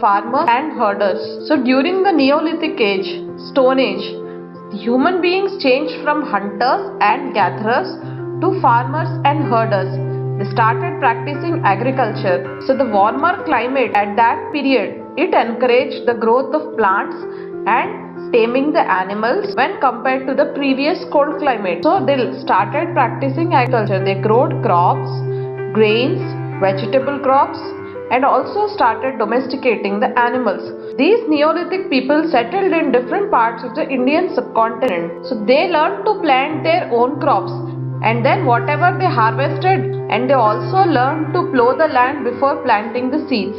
farmers and herders. So during the Neolithic age, Stone Age, human beings changed from hunters and gatherers to farmers and herders. They started practicing agriculture. So the warmer climate at that period, it encouraged the growth of plants and taming the animals when compared to the previous cold climate. So they started practicing agriculture. They growed crops, grains, vegetable crops, and also started domesticating the animals. These Neolithic people settled in different parts of the Indian subcontinent. So they learned to plant their own crops, and then whatever they harvested, and they also learned to plow the land before planting the seeds,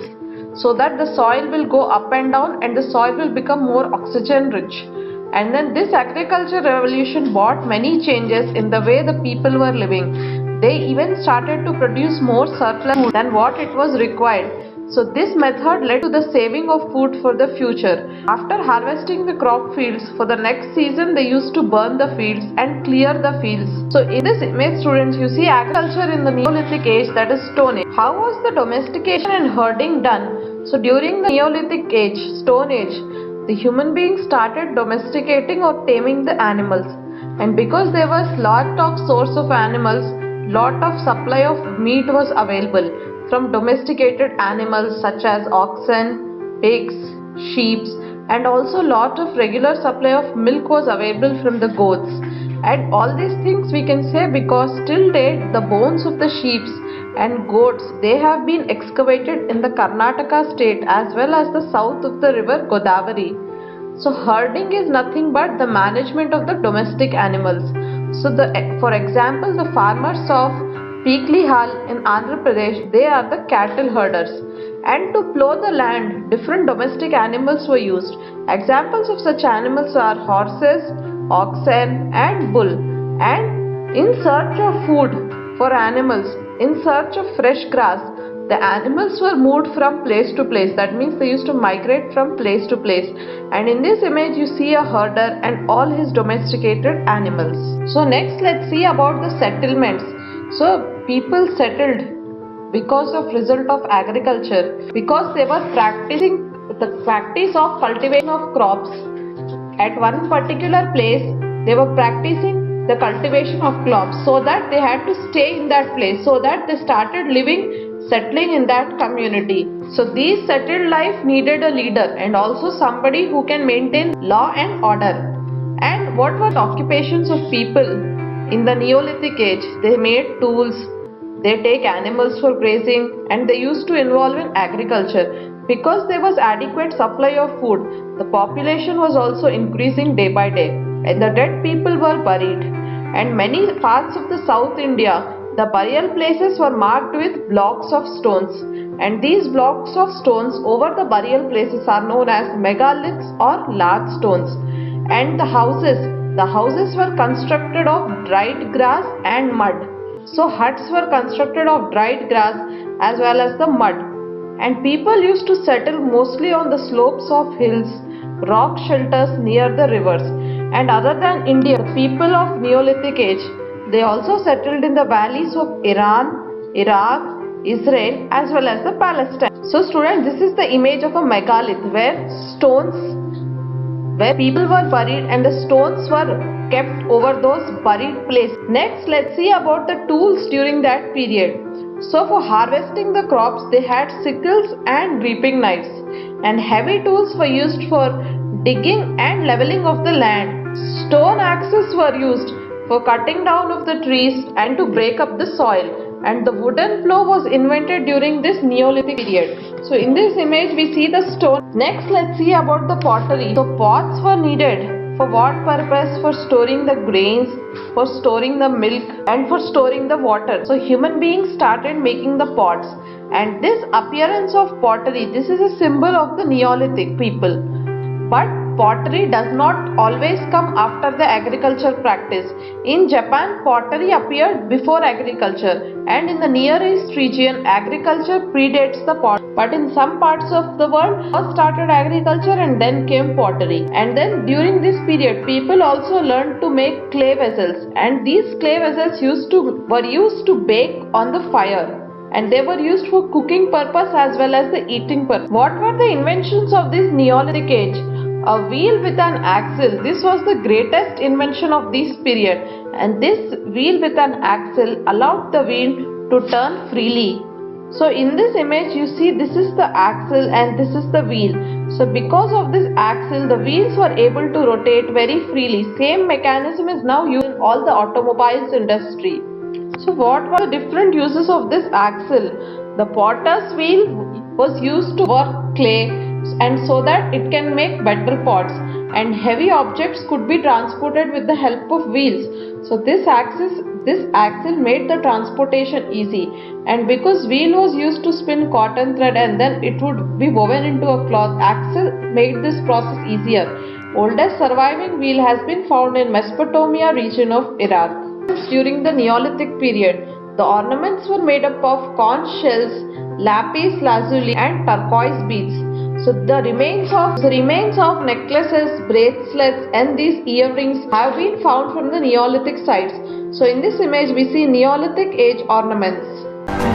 so that the soil will go up and down and the soil will become more oxygen rich. And then this agriculture revolution brought many changes in the way the people were living. They even started to produce more surplus food than what it was required. So this method led to the saving of food for the future. After harvesting the crop fields, for the next season they used to burn the fields and clear the fields. So in this image, students, you see agriculture in the Neolithic age, that is Stone Age. How was the domestication and herding done? So during the Neolithic age, Stone Age, the human beings started domesticating or taming the animals. And because there was lot of source of animals, lot of supply of meat was available from domesticated animals such as oxen, pigs, sheep, and also lot of regular supply of milk was available from the goats. And all these things we can say because till date the bones of the sheep and goats, they have been excavated in the Karnataka state as well as the south of the river Godavari. So herding is nothing but the management of the domestic animals. So for example, the farmers of Peeklihal in Andhra Pradesh, they are the cattle herders. And to plow the land, different domestic animals were used. Examples of such animals are horses, oxen and bull. And in search of food for animals, in search of fresh grass, the animals were moved from place to place. That means they used to migrate from place to place. And in this image you see a herder and all his domesticated animals. So next let's see about the settlements. So people settled because of result of agriculture, because they were practicing the practice of cultivation of crops. At one particular place they were practicing the cultivation of crops, so that they had to stay in that place, so that they started settling in that community. So these settled life needed a leader and also somebody who can maintain law and order. And what were the occupations of people in the Neolithic age? They made tools, they take animals for grazing, and they used to involve in agriculture. Because there was adequate supply of food, the population was also increasing day by day, and the dead people were buried. And many parts of the South India, the burial places were marked with blocks of stones, and these blocks of stones over the burial places are known as megaliths or large stones. And the houses were constructed of dried grass and mud. So huts were constructed of dried grass as well as the mud. And people used to settle mostly on the slopes of hills, rock shelters near the rivers. And other than India, the people of Neolithic age, they also settled in the valleys of Iran, Iraq, Israel as well as the Palestine. So students, this is the image of a megalith where people were buried and the stones were kept over those buried places. Next, let's see about the tools during that period. So for harvesting the crops, they had sickles and reaping knives, and heavy tools were used for digging and leveling of the land. Stone axes were used for cutting down of the trees and to break up the soil, and the wooden plow was invented during this Neolithic period. So in this image we see the stone. Next, let's see about the pottery. So pots were needed. For what purpose? For storing the grains, for storing the milk and for storing the water. So human beings started making the pots, and this appearance of pottery, this is a symbol of the Neolithic people. But pottery does not always come after the agriculture practice. In Japan, pottery appeared before agriculture, and in the Near East region, agriculture predates the pottery. But in some parts of the world, first started agriculture and then came pottery. And then during this period, people also learned to make clay vessels, and these clay vessels were used to bake on the fire. and they were used for cooking purpose as well as the eating purpose. What were the inventions of this Neolithic age? A wheel with an axle. This was the greatest invention of this period, and this wheel with an axle allowed the wheel to turn freely. So in this image you see this is the axle and this is the wheel. So because of this axle the wheels were able to rotate very freely. Same mechanism is now used in all the automobiles industry. So what were the different uses of this axle? The potter's wheel was used to work clay and so that it can make better pots, and heavy objects could be transported with the help of wheels. So this axle made the transportation easy, and because wheel was used to spin cotton thread and then it would be woven into a cloth, axle made this process easier. Oldest surviving wheel has been found in Mesopotamia region of Iraq. During the Neolithic period, the ornaments were made up of conch shells, lapis lazuli and turquoise beads. So the remains of necklaces, bracelets and these earrings have been found from the Neolithic sites. So in this image we see Neolithic age ornaments.